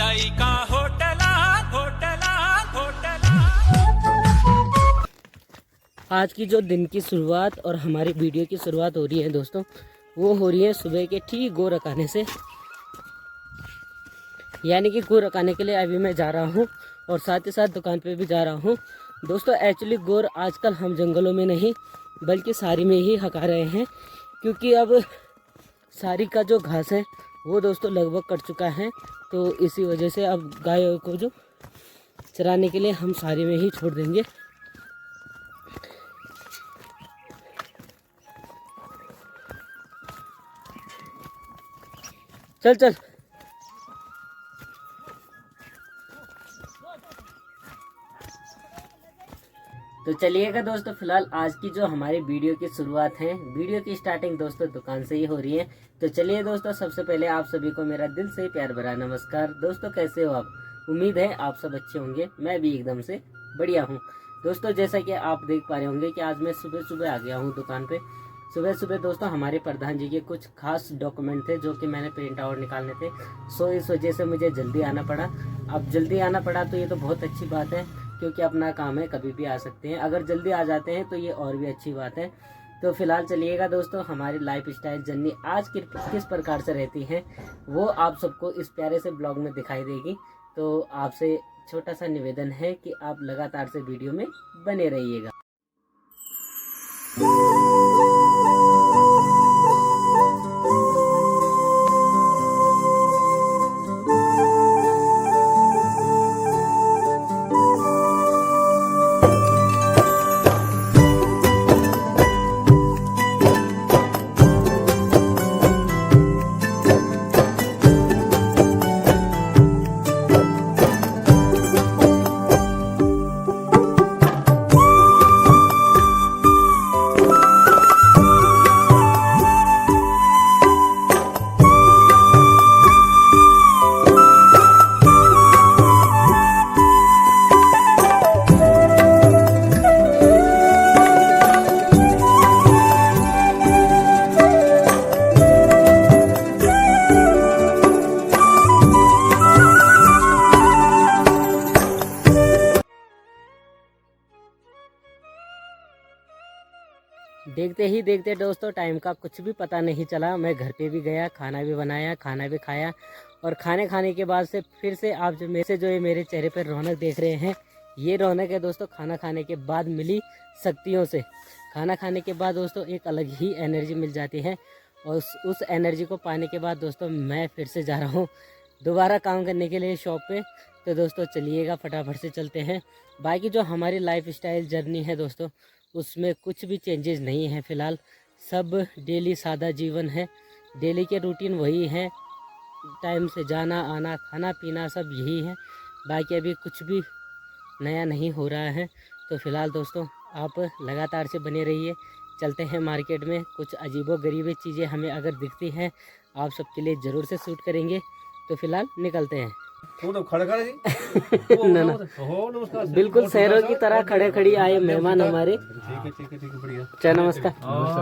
मिठाई का होटला होटला होटला। आज की जो दिन की शुरुआत और हमारी वीडियो की शुरुआत हो रही है दोस्तों, वो हो रही है सुबह के ठीक गो रखाने से। यानी कि गो रखाने के लिए अभी मैं जा रहा हूँ और साथ ही साथ दुकान पे भी जा रहा हूँ दोस्तों। एक्चुअली गोर आजकल हम जंगलों में नहीं बल्कि सारी में ही हका रहे हैं, क्योंकि अब सारी का जो घास है वो दोस्तों लगभग कट चुका है। तो इसी वजह से अब गायों को जो चराने के लिए हम सारी में ही छोड़ देंगे। चल चल। तो चलिएगा दोस्तों, फिलहाल आज की जो हमारी वीडियो की शुरुआत है, वीडियो की स्टार्टिंग दोस्तों दुकान से ही हो रही है। तो चलिए दोस्तों, सबसे पहले आप सभी को मेरा दिल से प्यार भरा नमस्कार। दोस्तों कैसे हो आप? उम्मीद है आप सब अच्छे होंगे। मैं भी एकदम से बढ़िया हूँ दोस्तों। जैसा कि आप देख पा रहे होंगे कि आज मैं सुबह सुबह आ गया हूँ दुकान पे। सुबह सुबह दोस्तों हमारे प्रधान जी के कुछ खास डॉक्यूमेंट थे जो कि मैंने प्रिंट आउट निकालने थे। सो इस वजह से मुझे जल्दी आना पड़ा। अब जल्दी आना पड़ा तो ये तो बहुत अच्छी बात है, क्योंकि अपना काम है, कभी भी आ सकते हैं। अगर जल्दी आ जाते हैं तो ये और भी अच्छी बात है। तो फिलहाल चलिएगा दोस्तों, हमारी लाइफ स्टाइल जर्नी आज किस प्रकार से रहती है वो आप सबको इस प्यारे से ब्लॉग में दिखाई देगी। तो आपसे छोटा सा निवेदन है कि आप लगातार से वीडियो में बने रहिएगा। देखते ही देखते दोस्तों टाइम का कुछ भी पता नहीं चला। मैं घर पे भी गया, खाना भी बनाया, खाना भी खाया, और खाने के बाद से फिर से आप जो मेरे से जो ये मेरे चेहरे पर रौनक देख रहे हैं, ये रौनक है दोस्तों खाना खाने के बाद मिली शक्तियों से। खाना खाने के बाद दोस्तों एक अलग ही एनर्जी मिल जाती है, और उस एनर्जी को पाने के बाद दोस्तों मैं फिर से जा रहा हूँ दोबारा काम करने के लिए शॉप पे। तो दोस्तों चलिएगा फटाफट से चलते हैं। बाकी जो हमारी लाइफ स्टाइल जर्नी है दोस्तों, उसमें कुछ भी चेंजेस नहीं है। फ़िलहाल सब डेली सादा जीवन है, डेली के रूटीन वही है, टाइम से जाना आना खाना पीना सब यही है। बाकी अभी कुछ भी नया नहीं हो रहा है। तो फ़िलहाल दोस्तों आप लगातार से बने रहिए। चलते हैं मार्केट में, कुछ अजीबो गरीबी चीज़ें हमें अगर दिखती हैं आप सबके लिए ज़रूर से शूट करेंगे। तो फिलहाल निकलते हैं। ना ना बिल्कुल शहरों की तरह खड़े खड़ी आए मेहमान हमारे। चाचा नमस्कार,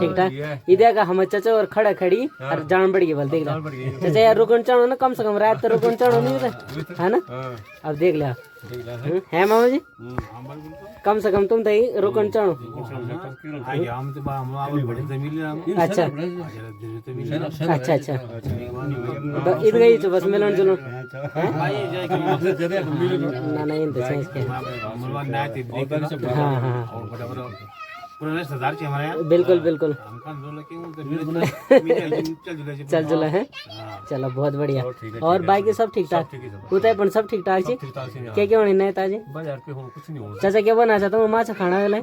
ठीक ठाक। इधर का हम चाचा और खड़ा खड़ी और जान बढ़ गई बोल देख ला चाचा यार, रुकन चढ़ो ना, कम से कम रात तो रुकन चढ़ो नहीं है ना। अब देख लिया है मामा जी, कम से कम तुम तो रुकन चढ़ो। अच्छा अच्छा अच्छा, तो ईद गई तो बस मिलन जुलन ना नहीं हाँ हाँ बिल्कुल बिल्कुल चल जुला है। चलो बहुत बढ़िया। और बाकी सब ठीक ठाक होता है, सब ठीक ठाक जी। क्या क्या होने नहीं ताजी चाचा क्या बना चाहता हूँ माछा खाना वाला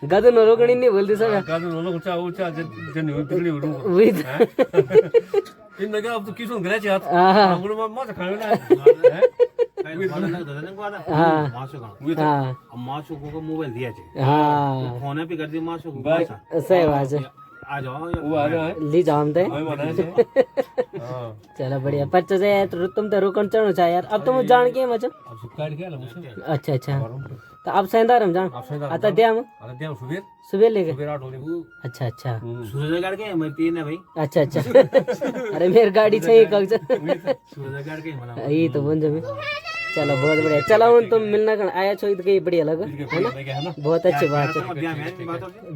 गदू नो रोकनी नहीं बोलती सब मोबाइल दिया फोन पे कर दी सही बात है। आ जाओ वो आ जाए ली जाओ हम तो हमें मना है हां चलो बढ़िया पर तुझे तो तुम तो रुकन चढ़ो चाहे यार अब तो मुझे जान के मचो अब सुक्का के ला मुझे अच्छा अच्छा तो अब सेंदार हम जान आता दिया हम अरे सुबह सुबह लेके सुबह 8 बजे अच्छा अच्छा सूरजगढ़ के मैं तीन है भाई अच्छा अच्छा अरे मेरी गाड़ी चाहिए कागज सूरजगढ़ के मला यही तो बन जमे चलो बहुत बढ़िया चलो उन तुम मिलना कर आया छो तो कहीं बढ़िया लगा है ना बहुत अच्छी बात है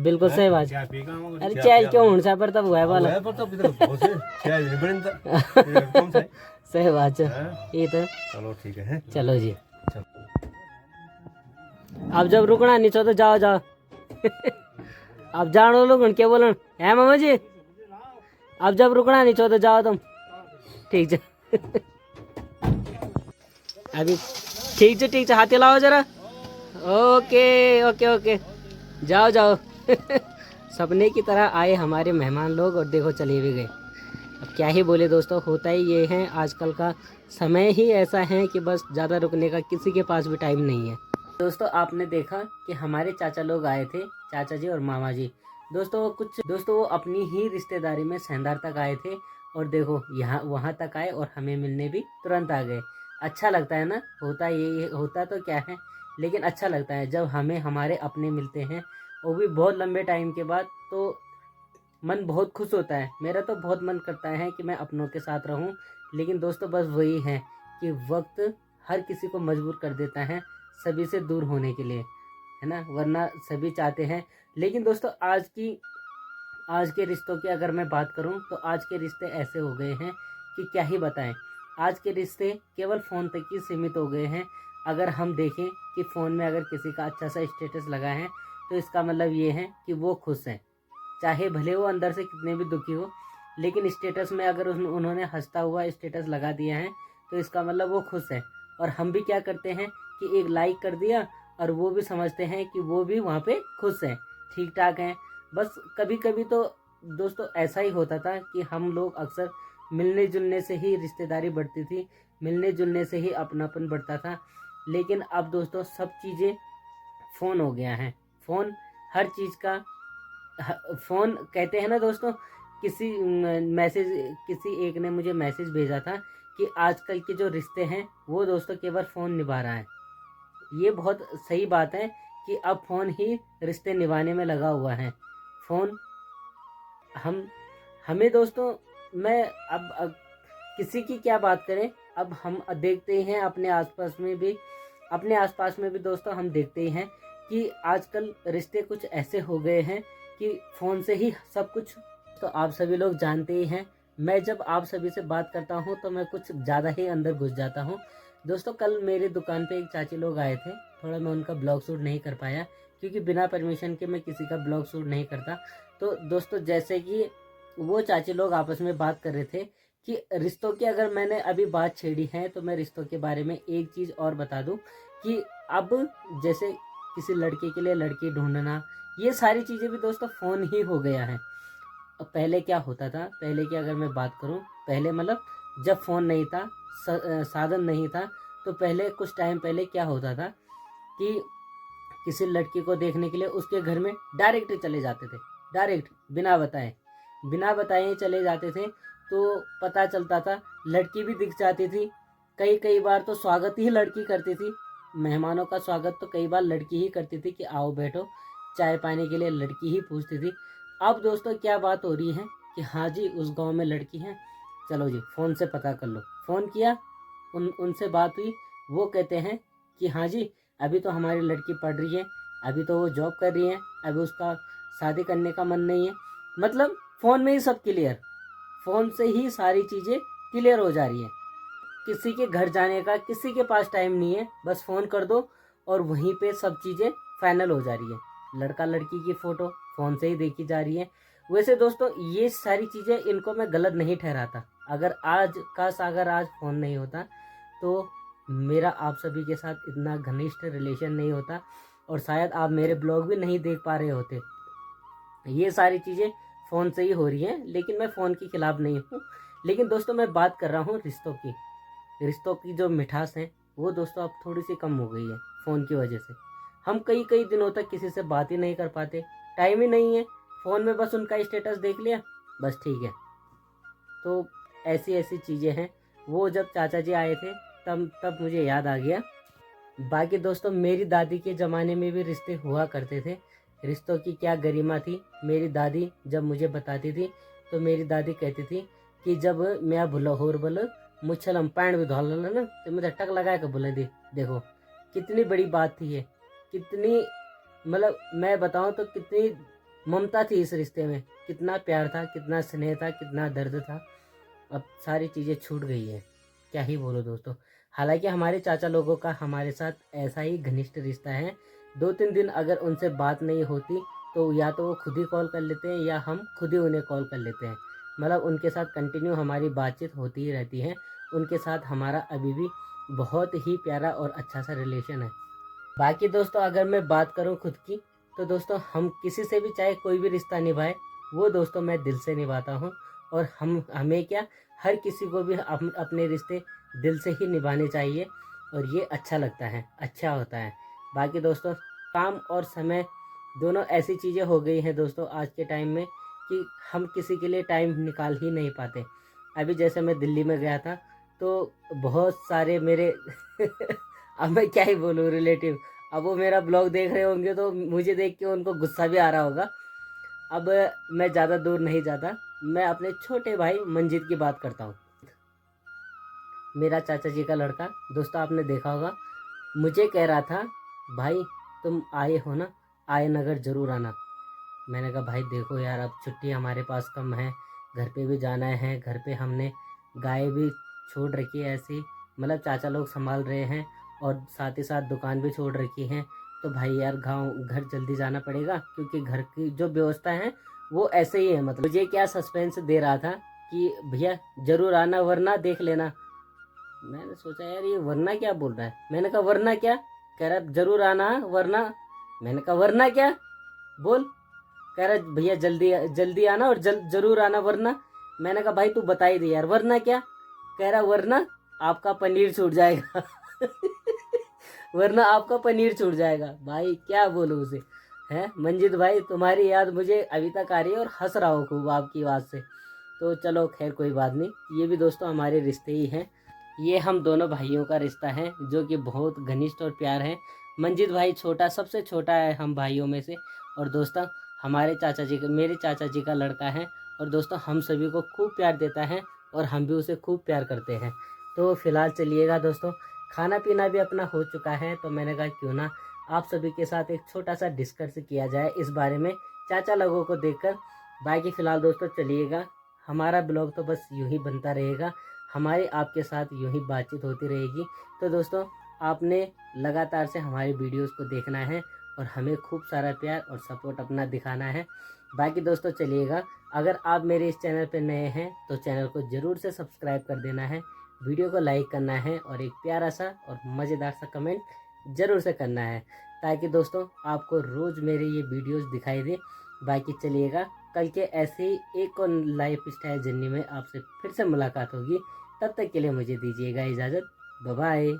बिल्कुल सही बात क्या पी का अरे चाय क्यों हूं सा पर तब हुआ वाला है पर तो इधर बहुत से क्या है बड़े कम से सही बात है ये तो चलो ठीक है चलो जी अब जब रुकना नहीं तो जाओ जाओ अब जानो लोग क्या बोलन है मामा जी अब जब रुकना नहीं तो जाओ तुम ठीक है अभी ठीक है हाथी लाओ जरा ओके ओके ओके जाओ जाओ सपने की तरह आए हमारे मेहमान लोग और देखो चले भी गए अब क्या ही बोले दोस्तों होता ही ये है आजकल का समय ही ऐसा है कि बस ज़्यादा रुकने का किसी के पास भी टाइम नहीं है दोस्तों आपने देखा कि हमारे चाचा लोग आए थे चाचा जी और मामा जी दोस्तों वो अपनी ही रिश्तेदारी में सेंधार तक आए थे और देखो यहाँ वहाँ तक आए और हमें मिलने भी तुरंत आ गए अच्छा लगता है ना होता तो क्या है लेकिन अच्छा लगता है जब हमें हमारे अपने मिलते हैं वो भी बहुत लंबे टाइम के बाद तो मन बहुत खुश होता है मेरा तो बहुत मन करता है कि मैं अपनों के साथ रहूं लेकिन दोस्तों बस वही है कि वक्त हर किसी को मजबूर कर देता है सभी से दूर होने के लिए है ना वरना सभी चाहते हैं लेकिन दोस्तों आज के रिश्तों की अगर मैं बात करूं तो आज के रिश्ते ऐसे हो गए हैं कि क्या ही बताएं आज के रिश्ते केवल फ़ोन तक ही सीमित हो गए हैं अगर हम देखें कि फ़ोन में अगर किसी का अच्छा सा स्टेटस लगा है तो इसका मतलब ये है कि वो खुश है चाहे भले वो अंदर से कितने भी दुखी हो लेकिन स्टेटस में अगर उन्होंने हंसता हुआ स्टेटस लगा दिया है तो इसका मतलब वो खुश है और हम भी क्या करते हैं कि एक लाइक कर दिया और वो भी समझते हैं कि वो भी वहाँ पे खुश हैं ठीक ठाक हैं बस कभी कभी तो दोस्तों ऐसा ही होता था कि हम लोग अक्सर मिलने जुलने से ही रिश्तेदारी बढ़ती थी मिलने जुलने से ही अपनापन बढ़ता था लेकिन अब दोस्तों सब चीज़ें फ़ोन हो गया है फ़ोन हर चीज़ का फ़ोन कहते हैं ना दोस्तों किसी एक ने मुझे मैसेज भेजा था कि आजकल के जो रिश्ते हैं वो दोस्तों केवल फ़ोन निभा रहा है ये बहुत सही बात है कि अब फ़ोन ही रिश्ते निभाने में लगा हुआ है फ़ोन हमें दोस्तों मैं अब किसी की क्या बात करें अब हम देखते हैं अपने आसपास में भी दोस्तों हम देखते ही हैं कि आजकल रिश्ते कुछ ऐसे हो गए हैं कि फ़ोन से ही सब कुछ तो आप सभी लोग जानते ही हैं मैं जब आप सभी से बात करता हूं तो मैं कुछ ज़्यादा ही अंदर घुस जाता हूं दोस्तों कल मेरी दुकान पे एक चाची लोग आए थे थोड़ा मैं उनका ब्लॉग शूट नहीं कर पाया क्योंकि बिना परमिशन के मैं किसी का ब्लॉग शूट नहीं करता तो दोस्तों जैसे कि वो चाची लोग आपस में बात कर रहे थे कि रिश्तों की अगर मैंने अभी बात छेड़ी है तो मैं रिश्तों के बारे में एक चीज़ और बता दूं कि अब जैसे किसी लड़के के लिए लड़की ढूंढना ये सारी चीज़ें भी दोस्तों फ़ोन ही हो गया है अब पहले क्या होता था पहले की अगर मैं बात करूं पहले मतलब जब फ़ोन नहीं था साधन नहीं था तो पहले कुछ टाइम पहले क्या होता था कि किसी लड़की को देखने के लिए उसके घर में डायरेक्ट चले जाते थे डायरेक्ट बिना बताए चले जाते थे तो पता चलता था लड़की भी दिख जाती थी कई बार तो स्वागत ही लड़की करती थी मेहमानों का स्वागत तो कई बार लड़की ही करती थी कि आओ बैठो चाय पाने के लिए लड़की ही पूछती थी अब दोस्तों क्या बात हो रही है कि हाँ जी उस गांव में लड़की है चलो जी फ़ोन से पता कर लो फ़ोन किया उनसे बात हुई वो कहते हैं कि हाँ जी अभी तो हमारी लड़की पढ़ रही है अभी तो वो जॉब कर रही है अभी उसका शादी करने का मन नहीं है मतलब फ़ोन में ही सब क्लियर फ़ोन से ही सारी चीज़ें क्लियर हो जा रही है किसी के घर जाने का किसी के पास टाइम नहीं है बस फ़ोन कर दो और वहीं पे सब चीज़ें फाइनल हो जा रही है लड़का लड़की की फ़ोटो फ़ोन से ही देखी जा रही है वैसे दोस्तों ये सारी चीज़ें इनको मैं गलत नहीं ठहराता अगर आज फ़ोन नहीं होता तो मेरा आप सभी के साथ इतना घनिष्ठ रिलेशन नहीं होता और शायद आप मेरे ब्लॉग भी नहीं देख पा रहे होते ये सारी चीज़ें फ़ोन से ही हो रही हैं लेकिन मैं फ़ोन के खिलाफ़ नहीं हूँ लेकिन दोस्तों मैं बात कर रहा हूँ रिश्तों की जो मिठास है वो दोस्तों अब थोड़ी सी कम हो गई है फ़ोन की वजह से हम कई दिनों तक किसी से बात ही नहीं कर पाते टाइम ही नहीं है फ़ोन में बस उनका स्टेटस देख लिया, बस ठीक है। तो ऐसी ऐसी चीज़ें हैं। वो जब चाचा जी आए थे तब मुझे याद आ गया। बाकी दोस्तों मेरी दादी के ज़माने में भी रिश्ते हुआ करते थे। रिश्तों की क्या गरिमा थी। मेरी दादी जब मुझे बताती थी तो मेरी दादी कहती थी कि जब मैं भूलो होर बोलो मुझलम पैंट भी धोल ना तो मुझे टक लगा के बोले देखो कितनी बड़ी बात थी ये, कितनी मतलब मैं बताऊं तो कितनी ममता थी इस रिश्ते में, कितना प्यार था, कितना स्नेह था, कितना दर्द था। अब सारी चीज़ें छूट गई है, क्या ही बोलो दोस्तों। हालांकि हमारे चाचा लोगों का हमारे साथ ऐसा ही घनिष्ठ रिश्ता है। 2-3 दिन अगर उनसे बात नहीं होती तो या तो वो खुद ही कॉल कर लेते हैं या हम खुद ही उन्हें कॉल कर लेते हैं। मतलब उनके साथ कंटिन्यू हमारी बातचीत होती ही रहती है। उनके साथ हमारा अभी भी बहुत ही प्यारा और अच्छा सा रिलेशन है। बाकी दोस्तों अगर मैं बात करूं खुद की तो दोस्तों हम किसी से भी चाहे कोई भी रिश्ता निभाए वो दोस्तों मैं दिल से निभाता हूं। और हमें क्या हर किसी को भी अपने रिश्ते दिल से ही निभाने चाहिए और ये अच्छा लगता है, अच्छा होता है। बाकी दोस्तों काम और समय दोनों ऐसी चीज़ें हो गई हैं दोस्तों आज के टाइम में कि हम किसी के लिए टाइम निकाल ही नहीं पाते। अभी जैसे मैं दिल्ली में गया था तो बहुत सारे मेरे अब मैं क्या ही बोलूँ रिलेटिव, अब वो मेरा ब्लॉग देख रहे होंगे तो मुझे देख के उनको गुस्सा भी आ रहा होगा। अब मैं ज़्यादा दूर नहीं जाता, मैं अपने छोटे भाई मंजीत की बात करता हूँ। मेरा चाचा जी का लड़का दोस्तों आपने देखा होगा, मुझे कह रहा था भाई तुम आए हो ना, आए नगर ज़रूर आना। मैंने कहा भाई देखो यार अब छुट्टी हमारे पास कम है, घर पे भी जाना है, घर पे हमने गाय भी छोड़ रखी है ऐसी, मतलब चाचा लोग संभाल रहे हैं और साथ ही साथ दुकान भी छोड़ रखी है। तो भाई यार घर जल्दी जाना पड़ेगा क्योंकि घर की जो व्यवस्था है वो ऐसे ही है। मतलब मुझे क्या सस्पेंस दे रहा था कि भैया ज़रूर आना वरना देख लेना। मैंने सोचा यार ये वरना क्या बोल रहा है। मैंने कहा वरना क्या, कह रहा ज़रूर आना वरना। मैंने कहा वरना क्या बोल, कह रहा भैया जल्दी आना और ज़रूर आना वरना। मैंने कहा भाई तू बता ही दे यार वरना क्या, कह रहा वरना आपका पनीर छूट जाएगा वरना आपका पनीर छूट जाएगा। भाई क्या बोलूँ उसे हैं। मंजीत भाई तुम्हारी याद मुझे अभी तक आ रही है और हंस रहा हूँ खूब आपकी बात से। तो चलो खैर कोई बात नहीं, ये भी दोस्तों हमारे रिश्ते ही हैं। ये हम दोनों भाइयों का रिश्ता है जो कि बहुत घनिष्ठ और प्यार है। मंजीत भाई छोटा, सबसे छोटा है हम भाइयों में से। और दोस्तों हमारे चाचा जी का, मेरे चाचा जी का लड़का है और दोस्तों हम सभी को खूब प्यार देता है और हम भी उसे खूब प्यार करते हैं। तो फिलहाल चलिएगा दोस्तों, खाना पीना भी अपना हो चुका है तो मैंने कहा क्यों ना आप सभी के साथ एक छोटा सा डिस्कस किया जाए इस बारे में चाचा लोगों को देखकर। बाकी फ़िलहाल दोस्तों चलिएगा, हमारा ब्लॉग तो बस यूं ही बनता रहेगा, हमारे आपके साथ यूं ही बातचीत होती रहेगी। तो दोस्तों आपने लगातार से हमारी वीडियोस को देखना है और हमें खूब सारा प्यार और सपोर्ट अपना दिखाना है। बाकी दोस्तों चलिएगा, अगर आप मेरे इस चैनल पर नए हैं तो चैनल को ज़रूर से सब्सक्राइब कर देना है, वीडियो को लाइक करना है और एक प्यारा सा और मज़ेदार सा कमेंट ज़रूर से करना है ताकि दोस्तों आपको रोज़ मेरे ये वीडियोस दिखाई दे। बाकी चलिएगा, कल के ऐसे ही एक और लाइफ स्टाइल जर्नी में आपसे फिर से मुलाकात होगी। तब तक के लिए मुझे दीजिएगा इजाज़त। Bye bye.